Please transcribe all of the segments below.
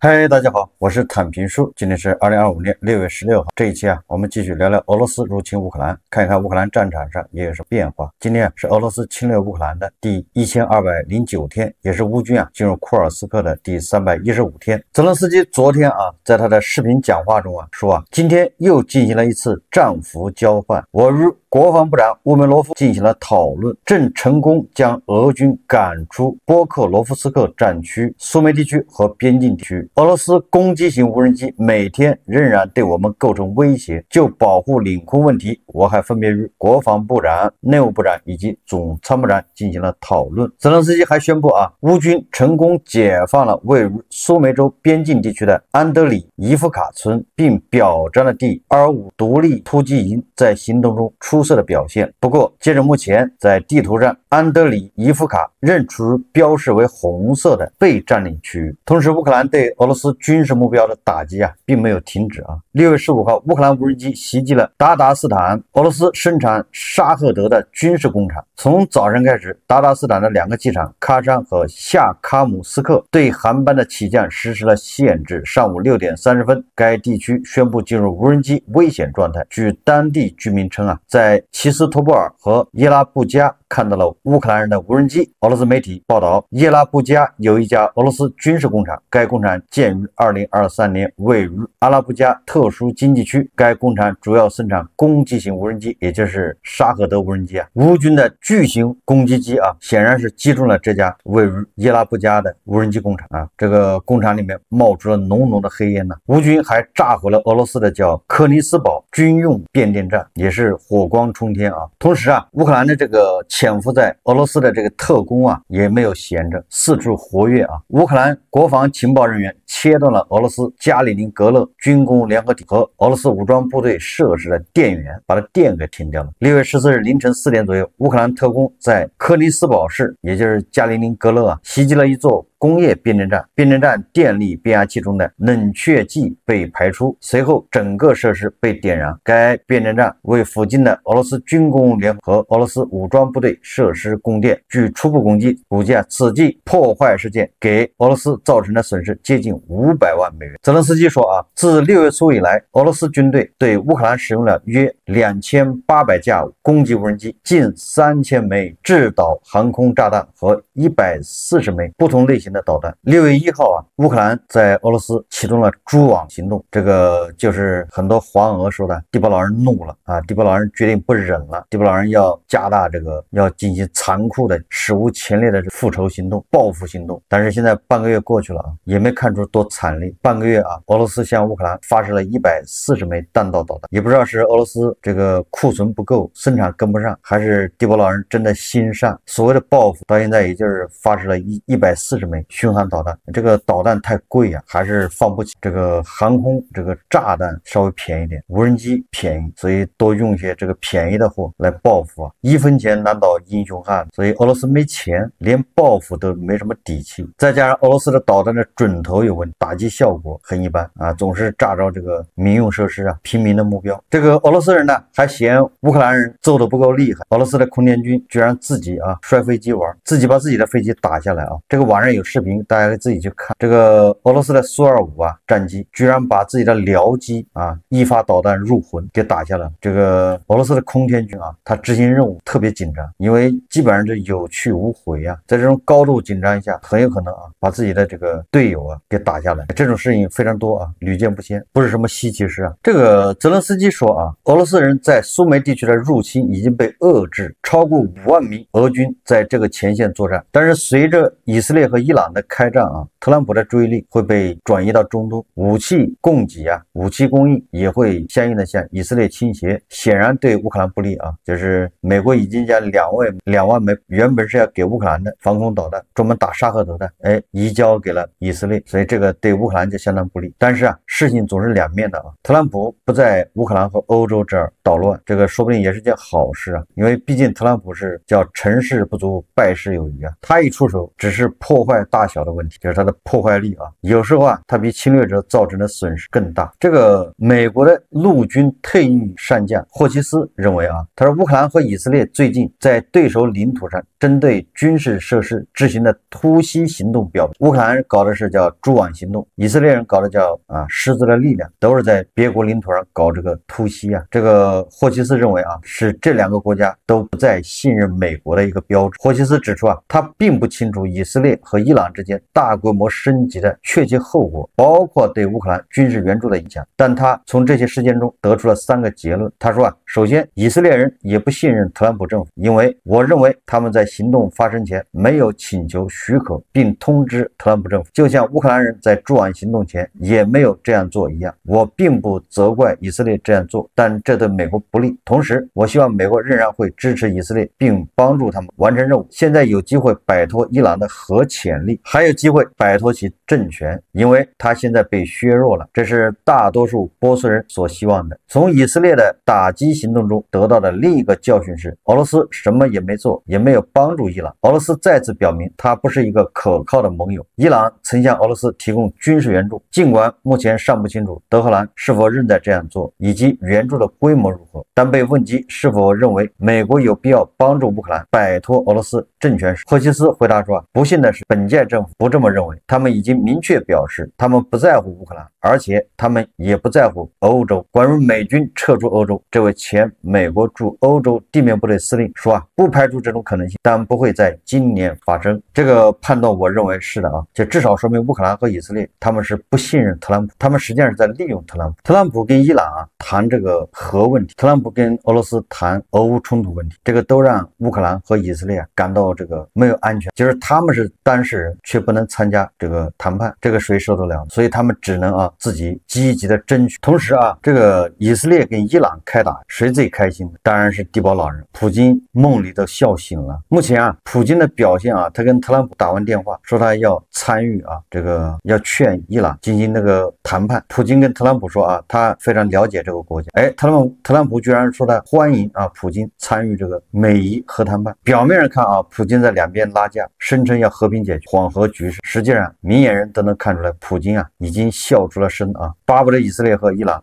嗨，大家好，我是坦平叔。今天是2025年6月16号。这一期我们继续聊聊俄罗斯入侵乌克兰，看一看乌克兰战场上也有什么变化。今天是俄罗斯侵略乌克兰的第1209天，也是乌军进入库尔斯克的第315天。泽连斯基昨天在他的视频讲话中说今天又进行了一次战俘交换。我与国防部长乌梅罗夫进行了讨论，正成功将俄军赶出波克罗夫斯克战区、苏梅地区和边境地区。俄罗斯攻击型无人机每天仍然对我们构成威胁。就保护领空问题，我还分别与国防部长、内务部长以及总参谋长进行了讨论。泽连斯基还宣布乌军成功解放了位于苏梅州边境地区的安德里伊夫卡村，并表彰了第25独立突击营在行动中出色的表现。不过，截至目前，在地图上，安德里伊夫卡仍处于标示为红色的被占领区域。同时，乌克兰对俄罗斯军事目标的打击并没有停止6月15号，乌克兰无人机袭击了达达斯坦俄罗斯生产沙赫德的军事工厂。从早上开始，达达斯坦的2个机场喀山和夏卡姆斯克对航班的起降实施了限制。上午6点30分，该地区宣布进入无人机危险状态。据当地居民称在齐斯托波尔和耶拉布加看到了乌克兰人的无人机。俄罗斯媒体报道，耶拉布加有一家俄罗斯军事工厂，该工厂建于2023年，位于阿拉布加特殊经济区。该工厂主要生产攻击型无人机，也就是沙赫德无人机乌军的巨型攻击机显然是击中了这家位于耶拉布加的无人机工厂这个工厂里面冒出了浓浓的黑烟乌军还炸毁了俄罗斯的叫科尼斯堡军用变电站，也是火光冲天同时乌克兰的这个潜伏在俄罗斯的这个特工也没有闲着，四处活跃乌克兰国防情报人员切断了俄罗斯加里宁格勒军工联合体和俄罗斯武装部队设施的电源，把它电给停掉了。6月14日凌晨4点左右，乌克兰特工在科尼斯堡市，也就是加里宁格勒袭击了一座工业变电站，变电站电力变压器中的冷却剂被排出，随后整个设施被点燃。该变电站为附近的俄罗斯军工联合和俄罗斯武装部队设施供电。据初步估计此记破坏事件给俄罗斯造成的损失接近500万美元。泽连斯基说自6月初以来，俄罗斯军队对乌克兰使用了约2800架攻击无人机，近3000枚制导航空炸弹和140枚不同类型的导弹。6月1号乌克兰在俄罗斯启动了蛛网行动，这个就是很多黄俄说的地波老人怒了地波老人决定不忍了，地波老人要加大要进行残酷的史无前例的复仇行动、报复行动。但是现在半个月过去了也没看出多惨烈。半个月俄罗斯向乌克兰发射了140枚弹道导弹，也不知道是俄罗斯这个库存不够，生产跟不上，还是地波老人真的心善。所谓的报复到现在也就是发射了140枚巡航导弹，这个导弹太贵还是放不起。这个航空这个炸弹稍微便宜点，无人机便宜，所以多用一些这个便宜的货来报复1分钱难倒英雄汉。所以俄罗斯没钱，连报复都没什么底气。再加上俄罗斯的导弹的准头有问题，打击效果很一般总是炸着这个民用设施平民的目标。这个俄罗斯人呢还嫌乌克兰人揍得不够厉害，俄罗斯的空天军居然自己摔飞机玩，自己把自己的飞机打下来这个网上有视频，大家可以自己去看。这个俄罗斯的苏25战机居然把自己的僚机一发导弹入魂给打下来了。这个俄罗斯的空天军他执行任务特别紧张，因为基本上是有去无回在这种高度紧张下，很有可能把自己的这个队友给打下来。这种事情非常多屡见不鲜，不是什么稀奇事这个泽连斯基说俄罗斯人在苏梅地区的入侵已经被遏制，超过5万名俄军在这个前线作战。但是随着以色列和伊朗的开战特朗普的注意力会被转移到中东，武器供给武器供应也会相应的向以色列倾斜，显然对乌克兰不利就是美国已经将2万枚原本是要给乌克兰的防空导弹，专门打沙赫德的移交给了以色列，所以这个对乌克兰就相当不利。但是事情总是两面的特朗普不在乌克兰和欧洲这儿捣乱，这个说不定也是件好事因为毕竟特朗普是叫成事不足败事有余他一出手只是破坏大小的问题，就是它的破坏力啊，有时候啊，它比侵略者造成的损失更大。这个美国的陆军退役上将霍奇斯认为啊，他说乌克兰和以色列最近在对手领土上针对军事设施执行的突袭行动表明，乌克兰人搞的是叫蛛网行动，以色列人搞的叫狮子的力量，都是在别国领土上搞这个突袭啊。这个霍奇斯认为啊，是这两个国家都不再信任美国的一个标志。霍奇斯指出啊，他并不清楚以色列和伊朗之间大规模升级的确切后果，包括对乌克兰军事援助的影响，但他从这些事件中得出了3个结论。他说啊，首先，以色列人也不信任特朗普政府，因为我认为他们在行动发生前没有请求许可并通知特朗普政府，就像乌克兰人在蛛网行动前也没有这样做一样。我并不责怪以色列这样做，但这对美国不利。同时，我希望美国仍然会支持以色列并帮助他们完成任务。现在有机会摆脱伊朗的核潜力，还有机会摆脱其政权，因为他现在被削弱了，这是大多数波斯人所希望的。从以色列的打击行动中得到的另一个教训是，俄罗斯什么也没做，也没有帮助伊朗。俄罗斯再次表明他不是一个可靠的盟友。伊朗曾向俄罗斯提供军事援助，尽管目前尚不清楚德黑兰是否仍在这样做，以及援助的规模如何。当被问及是否认为美国有必要帮助乌克兰摆脱俄罗斯政权时，霍奇斯回答说，不幸的是本届政府不这么认为，他们已经明确表示他们不在乎乌克兰，而且他们也不在乎欧洲。关于美军撤出欧洲，这位前美国驻欧洲地面部队司令说不排除这种可能性，但不会在今年发生。这个判断我认为是的啊，这至少说明乌克兰和以色列他们是不信任特朗普，他们实际上是在利用特朗普。特朗普跟伊朗谈这个核问题，特朗普跟俄罗斯谈俄乌冲突问题，这个都让乌克兰和以色列感到这个没有安全，就是他们是当事人却不能参加这个谈判，这个谁受得了？所以他们只能自己积极的争取。同时这个以色列跟伊朗开打，谁最开心？当然是地保老人，普京梦里都笑醒了。目前普京的表现他跟特朗普打完电话，说他要参与这个要劝伊朗进行那个谈判。普京跟特朗普说他非常了解这个国家。特朗普居然说他欢迎普京参与这个美伊核谈判。表面上看普京在两边拉架，声称要和平解决缓和局势，实际上明眼人都能看出来，普京已经笑出了声巴不得以色列和伊朗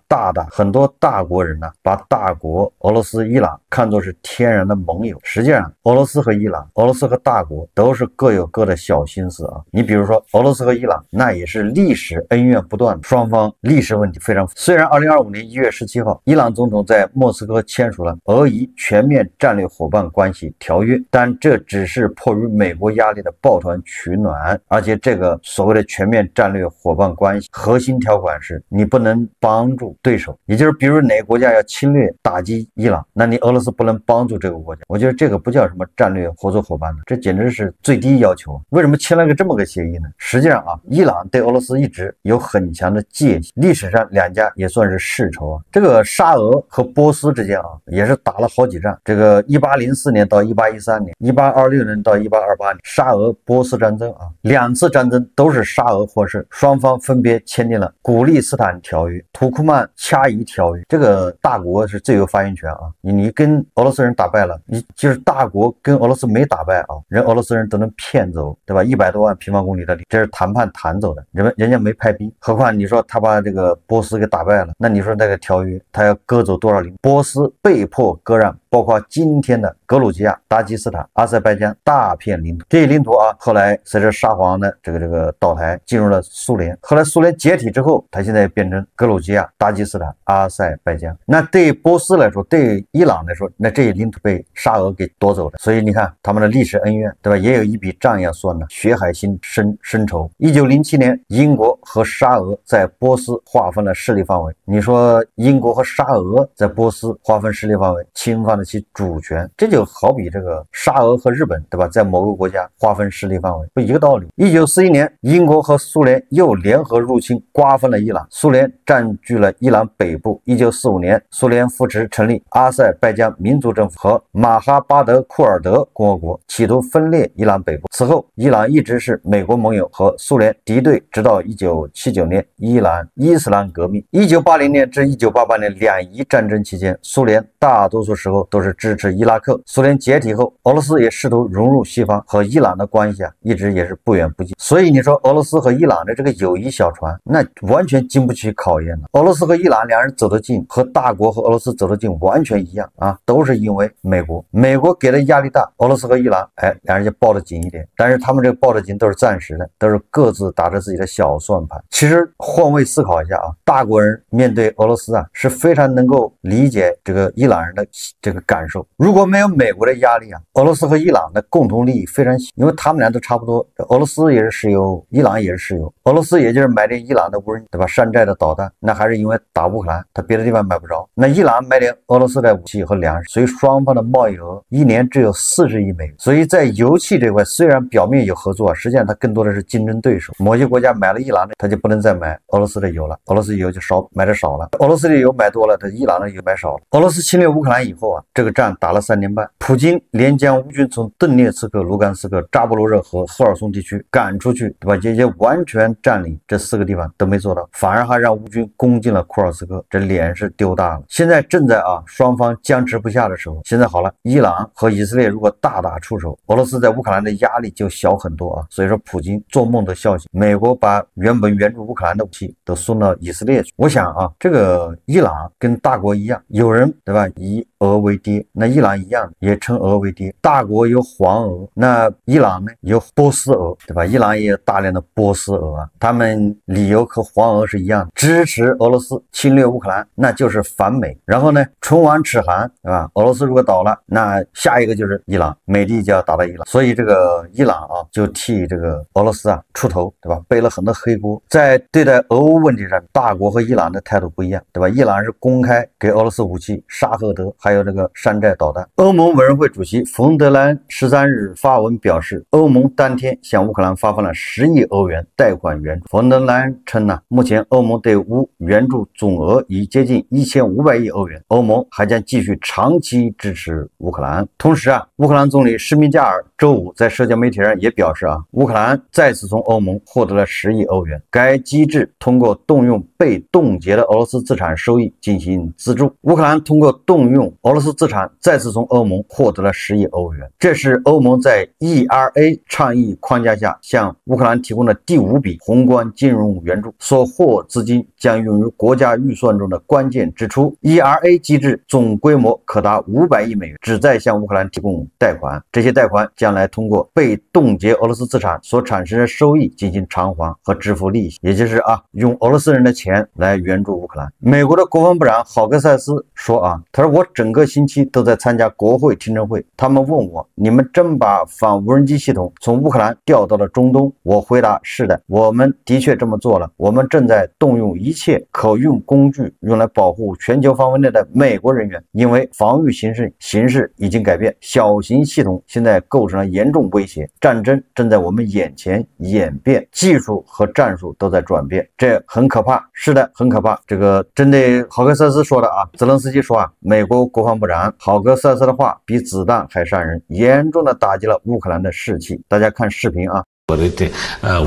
很多大国人把大国俄罗斯、伊朗看作是天然的盟友。实际上俄罗斯和伊朗、俄罗斯和大国都是各有各的小心思你比如说俄罗斯和伊朗，那也是历史恩怨不断，双方历史问题非常。虽然2025年1月17号伊朗总统在莫斯科签署了俄伊全面战略伙伴关系条约，但这只是迫于美国压力的抱团取暖，而且这个所谓的全面战略伙伴关系核心条款是你不能帮助对手，也就是比如哪个国家要侵略打击伊朗，那你俄罗斯不能帮助这个国家。我觉得这个不叫什么战略合作伙伴呢，这简直是最低要求。为什么签了这么个协议呢？实际上伊朗对俄罗斯一直有很强的戒心，历史上两家也算是世仇这个沙俄和波斯之间也是打了好几仗，这个1804年到1813年，1826年到1828年，沙俄波斯战争2次战争都是沙俄获胜，双方分别签订了古利斯坦条约、土库曼恰伊条约。这个大国是最有发言权你跟俄罗斯人打败了，你就是大国跟俄罗斯没打败人俄罗斯人都能骗走，对吧？100多万平方公里的领，这是谈判谈走的，人家没派兵。何况你说他把这个波斯给打败了，那你说那个条约他要割走多少领土？波斯被迫割让包括今天的格鲁吉亚、达吉斯坦、阿塞拜疆大片领土。这些领土后来随着沙皇的这个倒台进入了苏联，后来苏联解体之后，它现在变成格鲁吉亚、达吉斯坦、阿塞拜疆。那对波斯来说，对伊朗来说，那这些领土被沙俄给夺走了。所以你看他们的历史恩怨，对吧？也有一笔账要算呢，血海深仇。1907年，英国和沙俄在波斯划分了势力范围。你说英国和沙俄在波斯划分势力范围，侵犯了其主权，这就好比这个沙俄和日本，对吧？在某个国家划分势力范围，不一个道理。1941年，英国和苏联又联合入侵，瓜分了伊朗，苏联占据了伊朗北部。1945年，苏联扶持成立阿塞拜疆民族政府和马哈巴德库尔德共和国，企图分裂伊朗北部。此后，伊朗一直是美国盟友和苏联敌对，直到1979年伊斯兰革命。1980年至1988年两伊战争期间，苏联大多数时候都是支持伊拉克。苏联解体后，俄罗斯也试图融入西方，和伊朗的关系一直也是不远不近。所以你说俄罗斯和伊朗的这个友谊小船，那完全经不起考验的。俄罗斯和伊朗两人走得近，和大国和俄罗斯走得近完全一样啊，都是因为美国给的压力大，俄罗斯和伊朗两人就抱得紧一点。但是他们这个抱得紧都是暂时的，都是各自打着自己的小算盘。其实换位思考一下啊，大国人面对俄罗斯是非常能够理解这个伊朗人的这个感受。如果没有美国的压力俄罗斯和伊朗的共同利益非常小，因为他们俩都差不多，俄罗斯也是石油，伊朗也是石油。俄罗斯也就是买点伊朗的无人对吧山寨的导弹，那还是因为打乌克兰，他别的地方买不着。那伊朗买点俄罗斯的武器和粮食，所以双方的贸易额一年只有40亿美元。所以在油气这块，虽然表面有合作实际上它更多的是竞争对手。某些国家买了伊朗的，他就不能再买俄罗斯的油了，俄罗斯油就买的少了，俄罗斯的油买多了，他伊朗的油买少了。俄罗斯侵略乌克兰以后这个战打了3年半，普京连将乌军从顿涅茨克、卢甘斯克、扎波罗热和赫尔松地区赶出去，对吧？也完全占领这4个地方都没做到，反而还让乌军攻进了库尔斯克，这脸是丢大了。现在正在双方僵持不下的时候，现在好了，伊朗和以色列如果大打出手，俄罗斯在乌克兰的压力就小很多所以说普京做梦都笑醒。美国把原本援助乌克兰的武器都送到以色列去。我想这个伊朗跟大国一样，有人对吧以俄为爹，那伊朗一样也称俄为爹。大国有黄俄，那伊朗呢有波斯俄，对吧？伊朗也有大量的波斯俄他们理由和黄俄是一样的，支持俄罗斯侵略乌克兰，那就是反美。然后呢，唇亡齿寒，对吧？俄罗斯如果倒了，那下一个就是伊朗，美帝就要打到伊朗。所以这个伊朗就替这个俄罗斯出头，对吧？背了很多黑锅。在对待俄乌问题上，大国和伊朗的态度不一样，对吧？伊朗是公开给俄罗斯武器沙赫德，还有这个山寨导弹。欧盟委员会主席冯德莱恩13日发文表示，欧盟当天向乌克兰发放了10亿欧元贷款援助。冯德莱恩称目前欧盟对乌援助总额已接近1500亿欧元，欧盟还将继续长期支持乌克兰。同时乌克兰总理施米加尔周五在社交媒体上也表示乌克兰再次从欧盟获得了10亿欧元，该机制通过动用被冻结的俄罗斯资产收益进行资助。乌克兰通过动用俄罗斯资产再次从欧盟获得了10亿欧元，这是欧盟在 ERA 倡议框架下向乌克兰提供的第5笔宏观金融援助，所获资金将用于国家预算中的关键支出。 ERA 机制总规模可达500亿美元，旨在向乌克兰提供贷款，这些贷款将来通过被冻结俄罗斯资产所产生的收益进行偿还和支付利息，也就是用俄罗斯人的钱来援助乌克兰。美国的国防部长郝克塞斯说他说我整个星期都在参加国会听证会，他们问我你们真把反无人机系统从乌克兰调到了中东，我回答是的，我们的确这么做了，我们正在动用一切可用工具用来保护全球范围内的美国人员，因为防御形势已经改变，小型系统现在构成了严重威胁，战争正在我们眼前演变，技术和战术都在转变，这很可怕。是的，很可怕。这个针对郝克塞斯说的泽连斯基说美国国防部长郝克塞斯的话比子弹还伤人，严重的打击了乌克兰的士气。大家看视频Говорити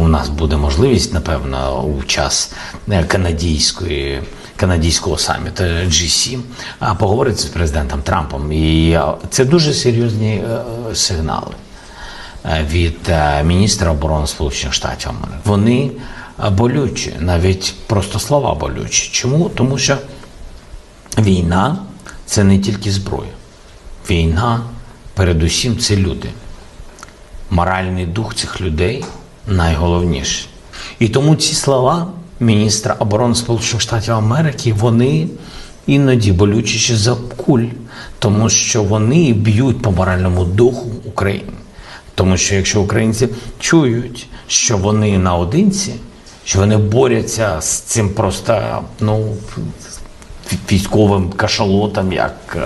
у нас буде можливість, напевно, у час канадського саміту G7 поговорити з президентом Трампом. І це дуже серйозні сигнали від міністра оборони Сполучених Штатів Америки. Вони болючі, навіть просто слова болючі. Чому? Тому що війна – це не тільки зброя. Війна, передусім, це люди. Моральний дух цих людей найголовніше. І тому ці слова міністра оборони Сполучених Штатів Америки, вони іноді болючіші за куль, тому що вони б'ють по моральному духу України. Тому що якщо українці чують, що вони наодинці, що вони борються з цим просто, військовим кашалотом, як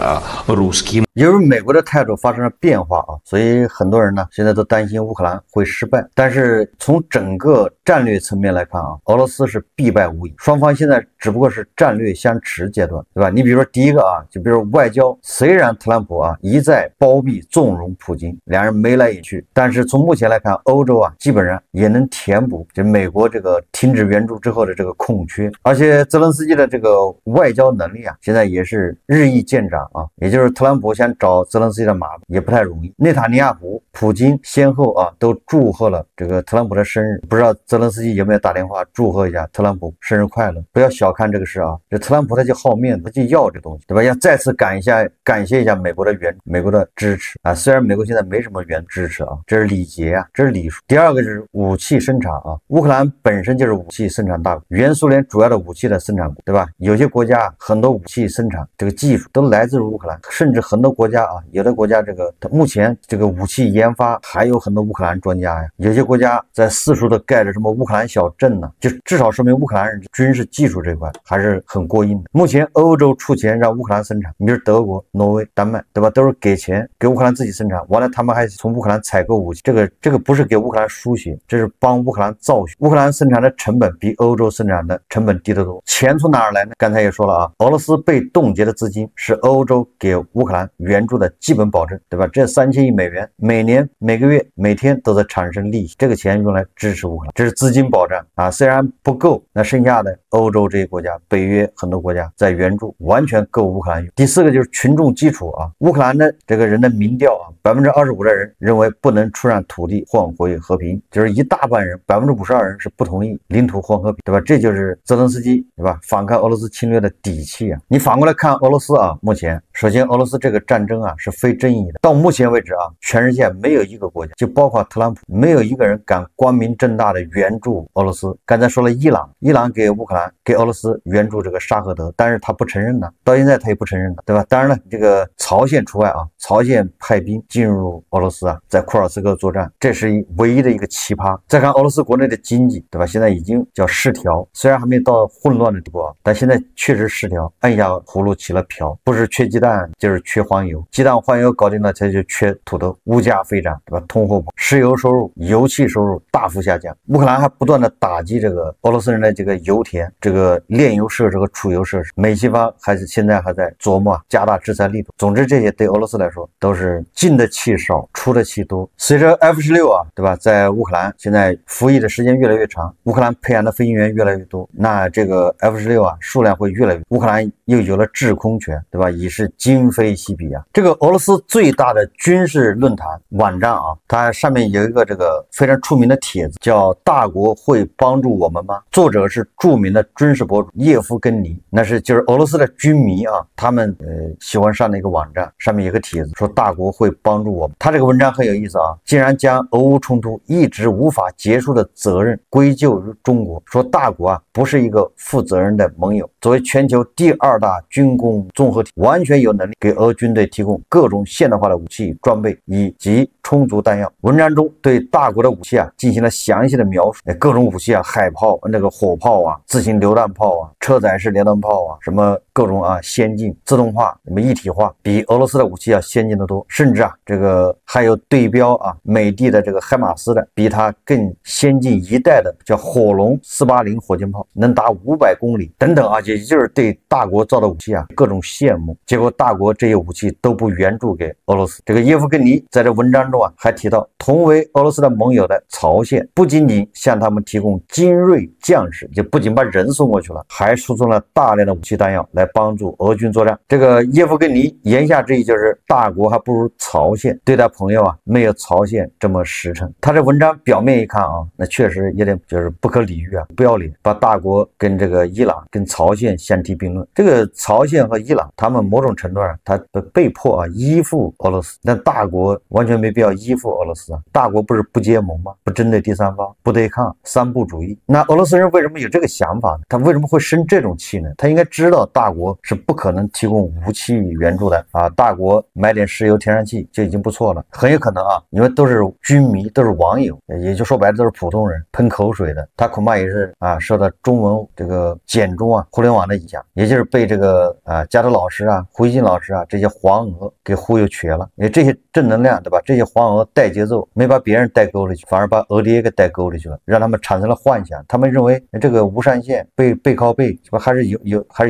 русським. 由于美国的态度发生了变化所以很多人呢现在都担心乌克兰会失败。但是从整个战略层面来看俄罗斯是必败无疑，双方现在只不过是战略相持阶段，对吧？你比如说第一个就比如外交，虽然特朗普一再包庇纵容普京，两人眉来眼去，但是从目前来看，欧洲基本上也能填补就美国这个停止援助之后的这个空缺。而且泽连斯基的这个外交能力啊，现在也是日益见长啊。也就是特朗普想找泽连斯基的麻烦也不太容易。内塔尼亚胡、普京先后啊都祝贺了这个特朗普的生日，不知道泽连斯基有没有打电话祝贺一下特朗普生日快乐？不要小看这个事啊，这特朗普他就好面子，他就要这东西，对吧？要再次感谢一下美国的美国的支持啊。虽然美国现在没什么支持啊，这是礼节啊，这是礼数。第二个是武器生产啊，乌克兰本身就是武器生产大国，原苏联主要的武器的生产国，对吧？有些国家很多武器生产这个技术都来自于乌克兰，甚至很多国家啊，有的国家这个目前这个武器研发还有很多乌克兰专家呀，有些国家在四处的盖着什么乌克兰小镇呢，就至少说明乌克兰人军事技术这块还是很过硬的。目前欧洲出钱让乌克兰生产，你比如德国、挪威、丹麦，对吧？都是给钱给乌克兰自己生产，完了他们还从乌克兰采购武器，这个不是给乌克兰输血，这是帮乌克兰造血。乌克兰生产的成本比欧洲生产的成本低得多。钱从哪儿来呢？刚才也说了啊，俄罗斯被冻结的资金是欧洲给乌克兰援助的基本保证，对吧？这3000亿美元每年、每个月、每天都在产生利息，这个钱用来支持乌克兰，这是资金保障啊。虽然不够，那剩下的欧洲这些国家、北约很多国家在援助，完全够乌克兰用。第四个就是群众基础啊，乌克兰的这个人的民调啊，25%的人认为不能出让土地换回和平，就是一大半人，52%人是不同意领土换和平，对吧？这就是泽连斯基，对吧？反抗俄罗斯侵略的底气啊。你反过来看俄罗斯啊，目前首先俄罗斯这个战争啊是非正义的，到目前为止啊，全世界没有一个国家，就包括特朗普，没有一个人敢光明正大的援助俄罗斯。刚才说了伊朗给乌克兰给俄罗斯援助这个沙赫德，但是他不承认呢，到现在他也不承认的，对吧？当然了，这个朝鲜除外啊，朝鲜派兵进入俄罗斯啊，在库尔斯克作战，这是唯一的一个奇葩。再看俄罗斯国内的经济，对吧？现在已经叫失调，虽然还没到混乱的地步啊，但现在确实失调，按下葫芦起了瓢，不是缺鸡蛋就是缺黄油，鸡蛋黄油搞定了，才就缺土豆，物价飞涨，对吧？通货膨胀，石油收入、油气收入大幅下降。乌克兰还不断的打击这个俄罗斯人的这个油田、这个炼油设施和储油设施，美西方现在还在琢磨加大制裁力度。总之，这些对俄罗斯来说都是进的气少，出的气多。随着 F-16啊，对吧，在乌克兰现在服役的时间越来越长，乌克兰培养的飞行员越来越多，那这个 F-16啊数量会越来越，乌克兰又有了制空权，对吧？已是今非昔比啊。这个俄罗斯最大的军事论坛网站啊，它上面有一个这个非常出名的帖子，叫大国会帮助我们吗？作者是著名的军事博主叶夫根尼，那是就是俄罗斯的军迷啊，他们喜欢上的一个网站，上面有个帖子说大国会帮助我们。他这个文章很有意思啊，竟然将俄乌冲突一直无法结束的责任归咎于中国，说大国啊不是一个负责任的盟友，作为全球第2大军工综合体，完全有能力给俄军队提供各种现代化的武器装备以及充足弹药。文章中对大国的武器啊进行了详细的描述，各种武器啊，海炮、那个火炮啊、自行榴弹炮啊、车载式榴弹炮啊，什么各种啊先进自动化、什么一体化，比俄罗斯的武器啊先进得多。甚至啊，这个还有对标啊美帝的这个海马斯的，比它更先进一代的叫火龙480火箭炮，能达500公里等等啊，也就是对大国造的武器啊各种羡慕。结果大国这些武器都不援助给俄罗斯。这个叶夫根尼在这文章中啊还提到，同为俄罗斯的盟友的朝鲜不仅仅向他们提供精锐将士，就不仅把人送过去了，还输送了大量的武器弹药来帮助俄军作战。这个叶夫根尼言下之意就是大国还不如朝鲜，对待朋友啊没有朝鲜这么实诚。他这文章表面一看啊，那确实有点就是不可理喻啊，不要脸，把大国跟这个伊朗跟朝鲜相提并论。这个朝鲜和伊朗他们某种程度上他被迫啊依附俄罗斯，但大国完全没必要依附俄罗斯啊。大国不是不结盟吗？不针对第三方，不对抗，三不主义。那俄罗斯人为什么有这个想法呢？他为什么会生这种气呢？他应该知道大国是不可能提供武器援助的啊，大国买点石油天然气就已经不错了。很有可能啊，因为都是军迷，都是网友，也就说白了都是普通人，喷口水的，他恐怕也是啊受到中文这个简中啊互联网的影响，也就是被这个加州老师啊、胡锡进老师啊这些黄俄给忽悠瘸了。因为这些正能量，对吧？这些黄俄带节奏，没把别人带沟里去，反而把俄爹给带沟里去了，让他们产生了幻想。他们认为这个无上线背靠背，是吧？还是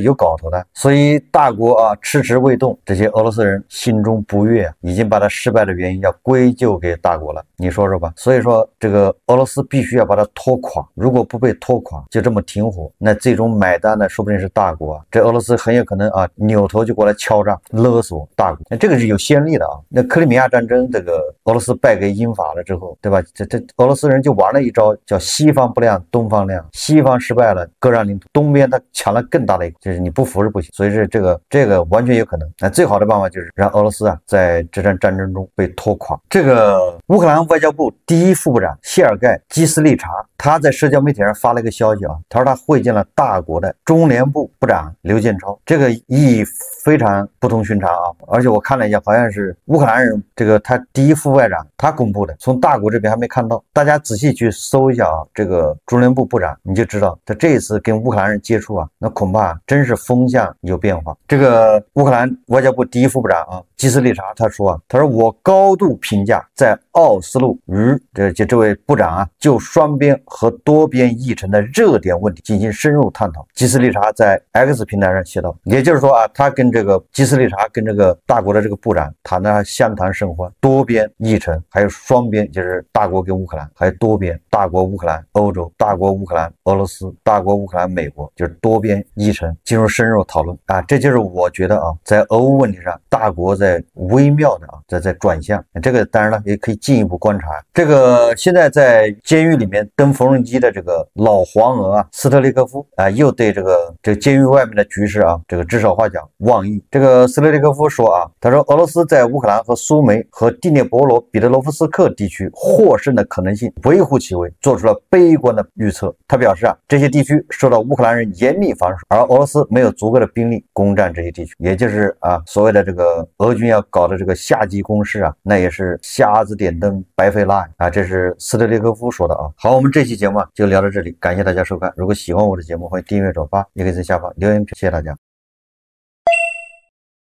有搞头的。所以大国啊迟迟未动，这些俄罗斯人心中不悦，已经把他失败的原因要归咎给大国了。你说说吧。所以说这个俄罗斯必须要把它拖垮，如果不被拖垮，就这么停火，那最终买单的说不定是大国啊。这俄罗斯很有可能啊扭头就过来敲诈勒索大国，那这个是有先例的啊。那克里米亚战争这个俄罗斯败给英法了之后，对吧？这俄罗斯人就玩了一招叫西方不亮东方亮，西方失败了割让领土，东边他抢了更大的一个，就是你不服是不行。所以是这个完全有可能。那最好的办法就是让俄罗斯啊在这场战争中被拖垮。这个乌克兰外交部第一副部长谢尔盖基斯利查，他在社交媒体上发了一个消息啊，他说他会见了大国的中联部部长刘建超，这个意义非常不同寻常啊。而且我看了一下，好像是乌克兰人这个他第一副外长他公布的，从大国这边还没看到。大家仔细去搜一下啊，这个中联部部长你就知道，他这一次跟乌克兰人接触啊，那恐怕真是风向有变化。这个乌克兰外交部第一副部长啊基斯利查他说我高度评价在奥斯陆与这位部长啊就双边和多边议程的热点问题进行深入探讨。基斯利查在 X 平台上写道，也就是说啊，他跟这个基斯利查跟这个大国的这个部长谈的相谈甚欢，多边议程还有双边，就是大国跟乌克兰，还有多边大国乌克兰欧洲，大国乌克兰俄罗斯，大国乌克兰美国，就是多边议程进入深入讨论啊。这就是我觉得啊，在俄乌问题上大国在微妙的啊在转向。这个当然了也可以进一步观察。这个现在在监狱里面蹬缝纫机的这个老黄俄啊斯特列科夫啊，又对这个监狱外面的局势啊这个指手画脚妄议。这个斯特列科夫说啊，他说俄罗斯在乌克兰和苏梅和第聂伯罗彼得罗夫斯克地区获胜的可能性微乎其微，做出了悲观的预测。他表示啊，这些地区受到乌克兰人严密防守，而俄罗斯没有足够的兵力攻占这些地区，也就是啊所谓的这个俄军要搞的这个夏季攻势啊，那也是瞎子点灯白费蜡啊。这是斯特列科夫说的啊。好，我们这期节目就聊到这里，感谢大家收看。如果喜欢我的节目，欢迎订阅转发，也可以在下方留言，谢谢大家。